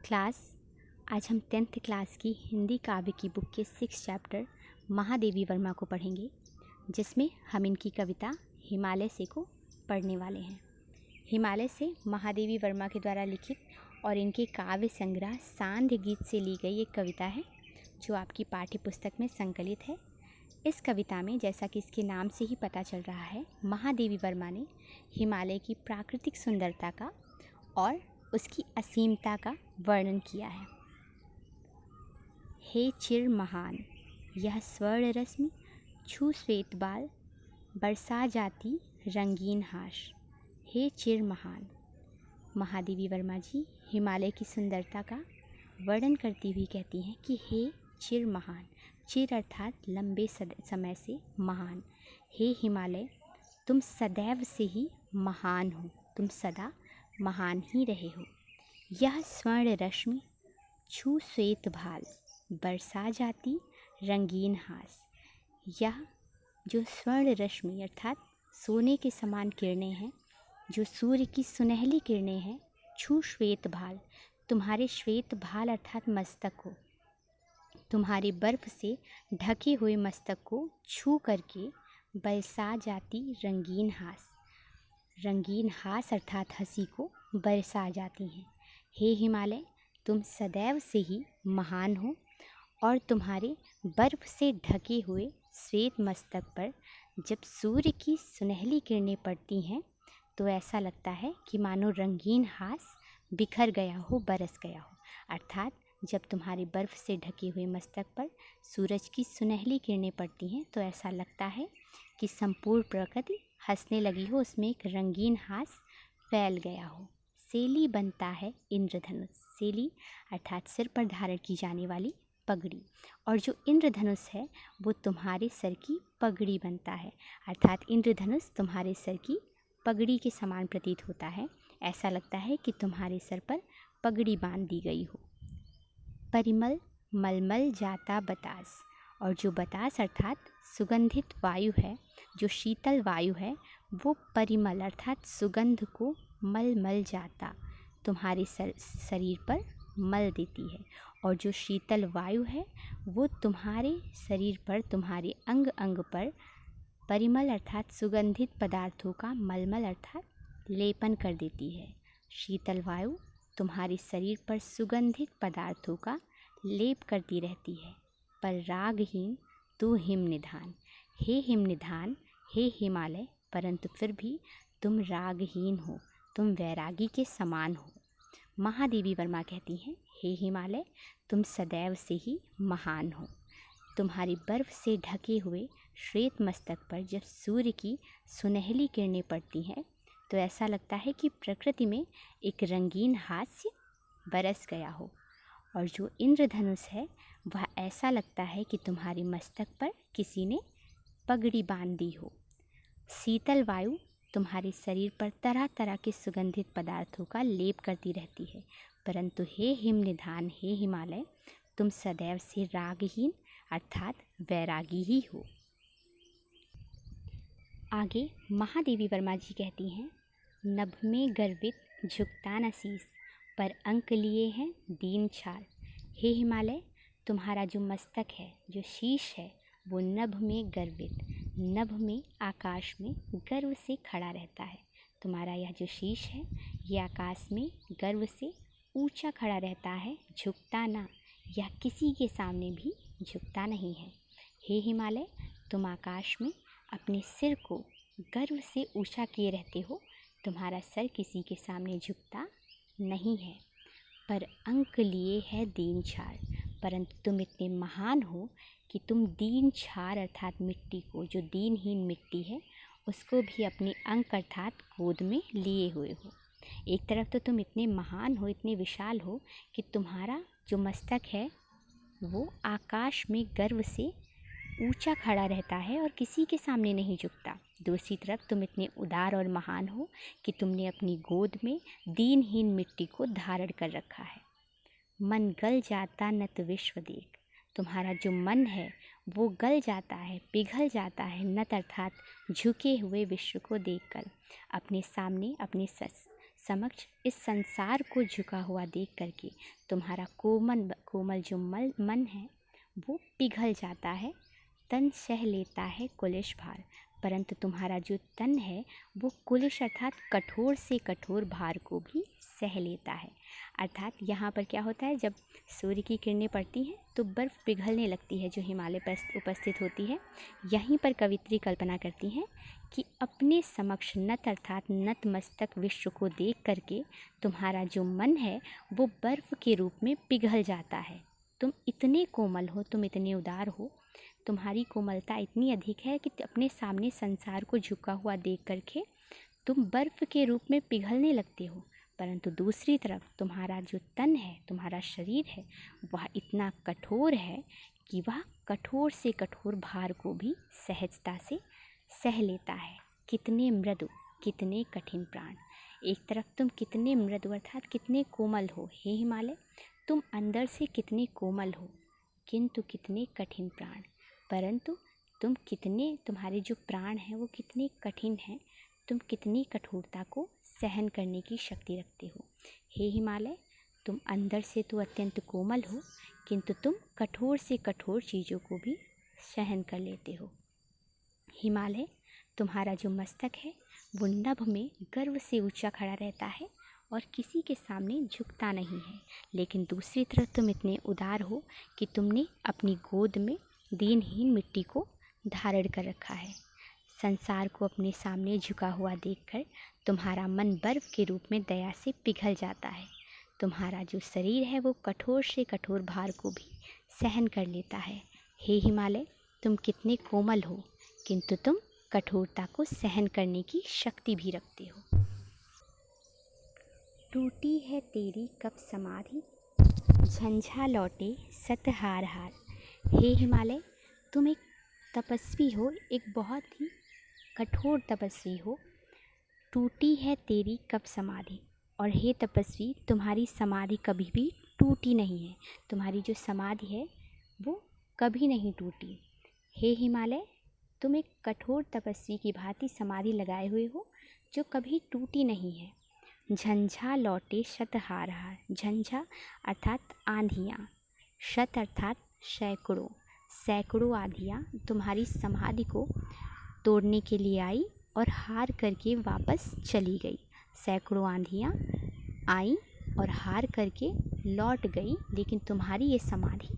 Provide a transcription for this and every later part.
Class. आज हम 10th class की हिंदी काव्य की बुक के 6 चैप्टर महादेवी वर्मा को पढ़ेंगे, जिसमें हम इनकी कविता हिमालय से को पढ़ने वाले हैं। हिमालय से महादेवी वर्मा के द्वारा लिखित और इनके काव्य संग्रह सांध्य गीत से ली गई एक कविता है, जो आपकी पाठ्य पुस्तक में संकलित है। इस कविता में, जैसा कि इसके नाम से ही पता चल रहा है, महादेवी वर्मा ने हिमालय की प्राकृतिक सुंदरता का और उसकी असीमता का वर्णन किया है। हे चिर महान, यह स्वर्ण रश्मि छू श्वेत बाल, बरसा जाती रंगीन हाश। हे चिर महान। महादेवी वर्मा जी हिमालय की सुंदरता का वर्णन करती हुई कहती हैं कि हे चिर महान। चिर अर्थात लंबे समय से महान। हे हिमालय, तुम सदैव से ही महान हो, तुम सदा महान ही रहे हो। यह स्वर्ण रश्मि छू श्वेत भाल, बरसा जाती रंगीन हास। यह जो स्वर्ण रश्मि अर्थात सोने के समान किरणें हैं, जो सूर्य की सुनहली किरणें हैं, छू श्वेत भाल, तुम्हारे श्वेत भाल अर्थात मस्तक को, तुम्हारे बर्फ से ढके हुए मस्तक को छू करके बरसा जाती रंगीन हास, रंगीन हास अर्थात हंसी को बरसा जाती हैं। हे हिमालय, तुम सदैव से ही महान हो और तुम्हारे बर्फ से ढके हुए श्वेत मस्तक पर जब सूर्य की सुनहली किरणें पड़ती हैं तो ऐसा लगता है कि मानो रंगीन हास बिखर गया हो, बरस गया हो। अर्थात जब तुम्हारे बर्फ से ढके हुए मस्तक पर सूरज की सुनहली किरणें पड़ती हैं तो ऐसा लगता है कि संपूर्ण प्रकृति हंसने लगी हो, उसमें एक रंगीन हास फैल गया हो। सेली बनता है इंद्रधनुष। सेली अर्थात सिर पर धारण की जाने वाली पगड़ी, और जो इंद्रधनुष है वो तुम्हारे सर की पगड़ी बनता है। अर्थात इंद्रधनुष तुम्हारे सर की पगड़ी के समान प्रतीत होता है। ऐसा लगता है कि तुम्हारे सर पर पगड़ी बांध दी गई हो। परिमल मलमल जाता बतास, और जो बतास अर्थात सुगंधित वायु है, जो शीतल वायु है, वो परिमल अर्थात सुगंध को मल मल जाता तुम्हारे शरीर पर मल देती है। और जो शीतल वायु है वो तुम्हारे शरीर पर, तुम्हारे अंग अंग पर परिमल अर्थात सुगंधित पदार्थों का मलमल अर्थात लेपन कर देती है। शीतल वायु तुम्हारे शरीर पर सुगंधित पदार्थों का लेप करती रहती है। पर रागहीन तू हिमनिधान। हे हिमनिधान, हे हिमालय, परंतु फिर भी तुम रागहीन हो, तुम वैरागी के समान हो। महादेवी वर्मा कहती हैं, हे हिमालय, तुम सदैव से ही महान हो। तुम्हारी बर्फ से ढके हुए श्वेत मस्तक पर जब सूर्य की सुनहली किरणें पड़ती हैं तो ऐसा लगता है कि प्रकृति में एक रंगीन हास्य बरस गया हो। और जो इंद्रधनुष है वह ऐसा लगता है कि तुम्हारे मस्तक पर किसी ने पगड़ी बांध दी हो। शीतल वायु तुम्हारे शरीर पर तरह तरह के सुगंधित पदार्थों का लेप करती रहती है, परंतु हे हिमनिधान, हे हिमालय, तुम सदैव से रागहीन अर्थात वैरागी ही हो। आगे महादेवी वर्मा जी कहती हैं, नभ में गर्वित झुकता न शीस, पर अंक लिए हैं दीन छाल। हे हिमालय, तुम्हारा जो मस्तक है, जो शीश है, वो नभ में गर्वित, नभ में आकाश में गर्व से खड़ा रहता है। तुम्हारा यह जो शीश है ये आकाश में गर्व से ऊंचा खड़ा रहता है, झुकता ना, यह किसी के सामने भी झुकता नहीं है। हे हिमालय, तुम आकाश में अपने सिर को गर्व से ऊंचा किए रहते हो, तुम्हारा सर किसी के सामने झुकता नहीं है। पर अंक लिए है दीन छाल, परंतु तुम इतने महान हो कि तुम दीन छार अर्थात मिट्टी को, जो दीनहीन मिट्टी है, उसको भी अपने अंक अर्थात गोद में लिए हुए हो। एक तरफ तो तुम इतने महान हो, इतने विशाल हो कि तुम्हारा जो मस्तक है वो आकाश में गर्व से ऊंचा खड़ा रहता है और किसी के सामने नहीं झुकता। दूसरी तरफ तुम इतने उदार और महान हो कि तुमने अपनी गोद में दीनहीन मिट्टी को धारण कर रखा है। मन गल जाता नत विश्व देख, तुम्हारा जो मन है वो गल जाता है, पिघल जाता है, नत अर्थात झुके हुए विश्व को देखकर। अपने सामने अपने समक्ष इस संसार को झुका हुआ देख करके तुम्हारा कोमल जो मन है वो पिघल जाता है, तन सह लेता है कुलिश भार। परंतु तुम्हारा जो तन है वो कुलिश अर्थात कठोर से कठोर भार को भी सह लेता है। अर्थात यहाँ पर क्या होता है, जब सूर्य की किरणें पड़ती हैं तो बर्फ़ पिघलने लगती है जो हिमालय पर उपस्थित होती है। यहीं पर कवित्री कल्पना करती हैं कि अपने समक्ष नत अर्थात नतमस्तक विश्व को देख करके तुम्हारा जो मन है वो बर्फ़ के रूप में पिघल जाता है। तुम इतने कोमल हो, तुम इतने उदार हो, तुम्हारी कोमलता इतनी अधिक है कि अपने सामने संसार को झुका हुआ देख करके तुम बर्फ़ के रूप में पिघलने लगते हो। परंतु दूसरी तरफ तुम्हारा जो तन है, तुम्हारा शरीर है, वह इतना कठोर है कि वह कठोर से कठोर भार को भी सहजता से सह लेता है। कितने मृदु, कितने कठिन प्राण। एक तरफ तुम कितने मृदु अर्थात कितने कोमल हो हे हिमालय, तुम अंदर से कितने कोमल हो, किंतु कितने कठिन प्राण। परंतु तुम्हारे जो प्राण हैं वो कितने कठिन हैं, तुम कितनी कठोरता को सहन करने की शक्ति रखते हो हे हिमालय। तुम अंदर से तो अत्यंत कोमल हो, किंतु तुम कठोर से कठोर चीज़ों को भी सहन कर लेते हो हिमालय। तुम्हारा जो मस्तक है वो नभ में गर्व से ऊंचा खड़ा रहता है और किसी के सामने झुकता नहीं है। लेकिन दूसरी तरफ तुम इतने उदार हो कि तुमने अपनी गोद में दीनहीन मिट्टी को धारण कर रखा है। संसार को अपने सामने झुका हुआ देखकर तुम्हारा मन बर्फ़ के रूप में दया से पिघल जाता है। तुम्हारा जो शरीर है वो कठोर से कठोर भार को भी सहन कर लेता है हे हिमालय। तुम कितने कोमल हो, किंतु तुम कठोरता को सहन करने की शक्ति भी रखते हो। टूटी है तेरी कब समाधि, झंझा लौटे सत हार हार। हे हिमालय, तुम एक तपस्वी हो, एक बहुत ही कठोर तपस्वी हो। टूटी है तेरी कब समाधि, और हे तपस्वी तुम्हारी समाधि कभी भी टूटी नहीं है। तुम्हारी जो समाधि है वो कभी नहीं टूटी हे हिमालय। तुम एक कठोर तपस्वी की भांति समाधि लगाए हुए हो जो कभी टूटी नहीं है। झंझा लौटे शत हार हार। झंझा अर्थात आंधियाँ, शत अर्थात सैकड़ों, सैकड़ों आंधियाँ तुम्हारी समाधि को तोड़ने के लिए आई और हार करके वापस चली गई। सैकड़ों आंधियाँ आई और हार करके लौट गई, लेकिन तुम्हारी ये समाधि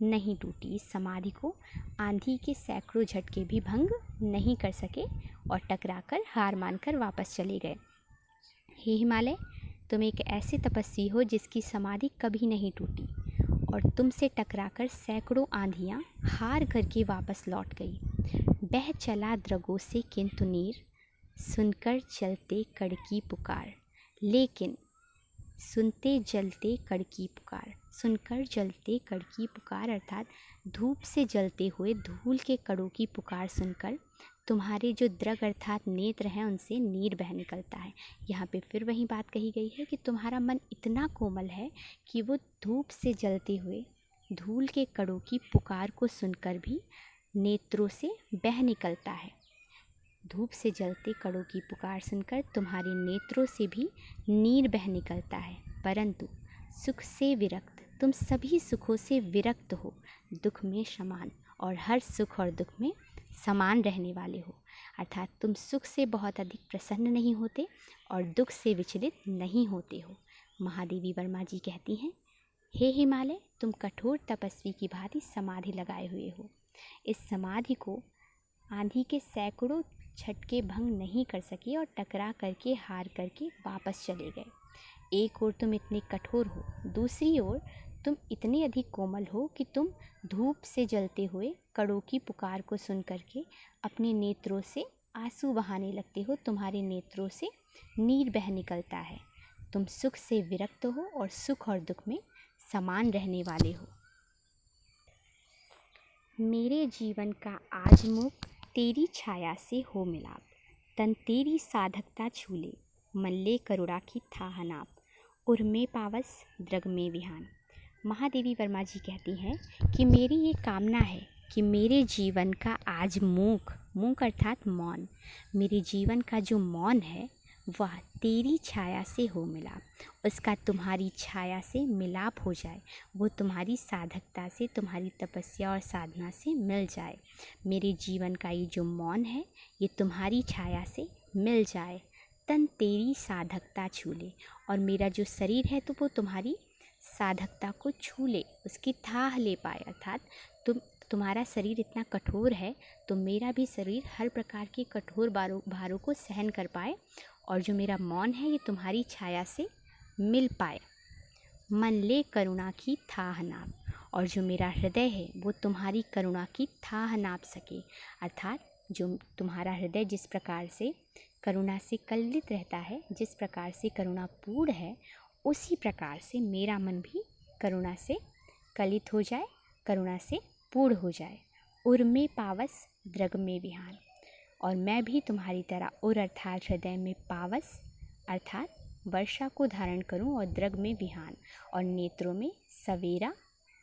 नहीं टूटी। इस समाधि को आंधी के सैकड़ों झटके भी भंग नहीं कर सके और टकराकर हार मानकर वापस चले गए हे हिमालय। तुम एक ऐसे तपस्वी हो जिसकी समाधि कभी नहीं टूटी, और तुमसे टकराकर सैकड़ों आंधियाँ हार करके वापस लौट गई। बह चला द्रगों से किंतु नीर, सुनकर चलते कड़की पुकार। लेकिन सुनते जलते कड़की पुकार, सुनकर जलते कड़की पुकार अर्थात धूप से जलते हुए धूल के कड़ों की पुकार सुनकर तुम्हारे जो द्रग अर्थात नेत्र हैं उनसे नीर बह निकलता है। यहाँ पे फिर वही बात कही गई है कि तुम्हारा मन इतना कोमल है कि वो धूप से जलते हुए धूल के कड़ों की पुकार को सुनकर भी नेत्रों से बह निकलता है। धूप से जलते कड़ों की पुकार सुनकर तुम्हारे नेत्रों से भी नीर बह निकलता है। परंतु सुख से विरक्त, तुम सभी सुखों से विरक्त हो, दुख में समान, और हर सुख और दुख में समान रहने वाले हो। अर्थात तुम सुख से बहुत अधिक प्रसन्न नहीं होते और दुख से विचलित नहीं होते हो। महादेवी वर्मा जी कहती हैं, हे हिमालय, तुम कठोर तपस्वी की भांति समाधि लगाए हुए हो। इस समाधि को आंधी के सैकड़ों झटके भंग नहीं कर सके और टकरा करके हार करके वापस चले गए। एक ओर तुम इतने कठोर हो, दूसरी ओर तुम इतने अधिक कोमल हो कि तुम धूप से जलते हुए कड़ों की पुकार को सुन करके अपने नेत्रों से आंसू बहाने लगते हो। तुम्हारे नेत्रों से नीर बह निकलता है। तुम सुख से विरक्त हो और सुख और दुख में समान रहने वाले हो। मेरे जीवन का आज मुख तेरी छाया से हो मिलाप, तन तेरी साधकता छूले, मल्ले करुणा की थाह नाप, उर्मे पावस द्रग में विहान। महादेवी वर्मा जी कहती हैं कि मेरी ये कामना है कि मेरे जीवन का आज मूक, मूक अर्थात मौन, मेरे जीवन का जो मौन है वह तेरी छाया से हो मिलाप, उसका तुम्हारी छाया से मिलाप हो जाए, वो तुम्हारी साधकता से, तुम्हारी तपस्या और साधना से मिल जाए। मेरे जीवन का ये जो मौन है ये तुम्हारी छाया से मिल जाए, तन तेरी साधकता छू ले, और मेरा जो शरीर है तो वो तुम्हारी साधकता को छू ले, उसकी थाह ले पाए। अर्थात तुम्हारा शरीर इतना कठोर है तो मेरा भी शरीर हर प्रकार के कठोर भारों को सहन कर पाए, और जो मेरा मौन है ये तुम्हारी छाया से मिल पाए। मन ले करुणा की थाह नाप, और जो मेरा हृदय है वो तुम्हारी करुणा की थाह नाप सके। अर्थात जो तुम्हारा हृदय जिस प्रकार से करुणा से कललित रहता है, जिस प्रकार से करुणा पूर्ण है, उसी प्रकार से मेरा मन भी करुणा से कलित हो जाए, करुणा से पूर्ण हो जाए। उर में पावस द्रग में विहान, और मैं भी तुम्हारी तरह उर अर्थात हृदय में पावस अर्थात वर्षा को धारण करूं, और द्रग में विहान और नेत्रों में सवेरा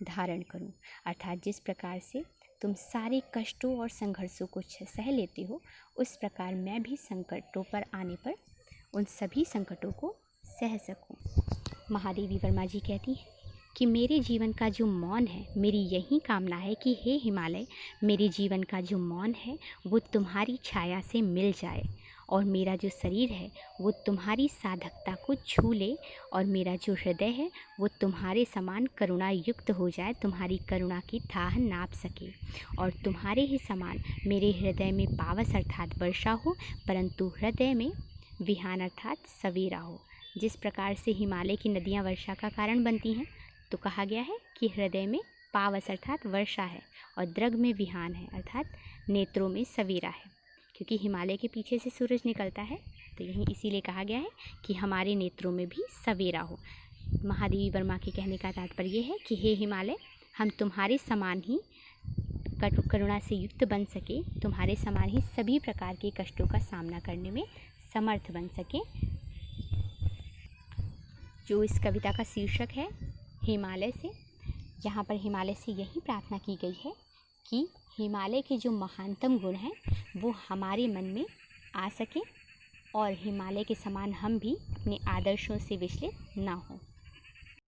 धारण करूं। अर्थात जिस प्रकार से तुम सारे कष्टों और संघर्षों को सह लेते हो, उस प्रकार मैं भी संकटों पर आने पर उन सभी संकटों को सह सकूं। महादेवी वर्मा जी कहती हैं कि मेरे जीवन का जो मौन है, मेरी यही कामना है कि हे हिमालय, मेरे जीवन का जो मौन है वो तुम्हारी छाया से मिल जाए, और मेरा जो शरीर है वो तुम्हारी साधकता को छू ले, और मेरा जो हृदय है वो तुम्हारे समान करुणा युक्त हो जाए, तुम्हारी करुणा की थाह नाप सके, और तुम्हारे ही समान मेरे हृदय में पावस अर्थात वर्षा हो, परंतु हृदय में विहान अर्थात सवेरा हो। जिस प्रकार से हिमालय की नदियाँ वर्षा का कारण बनती हैं, तो कहा गया है कि हृदय में पावस अर्थात वर्षा है, और द्रग में विहान है अर्थात नेत्रों में सवेरा है, क्योंकि हिमालय के पीछे से सूरज निकलता है, तो यही इसीलिए कहा गया है कि हमारे नेत्रों में भी सवेरा हो। महादेवी वर्मा के कहने का तात्पर्य ये है कि हे हिमालय, हम तुम्हारे समान ही करुणा से युक्त बन सके, तुम्हारे समान ही सभी प्रकार के कष्टों का सामना करने में समर्थ बन सके। जो इस कविता का शीर्षक है हिमालय से, यहाँ पर हिमालय से यही प्रार्थना की गई है कि हिमालय के जो महानतम गुण हैं वो हमारे मन में आ सके, और हिमालय के समान हम भी अपने आदर्शों से विचलित ना हों।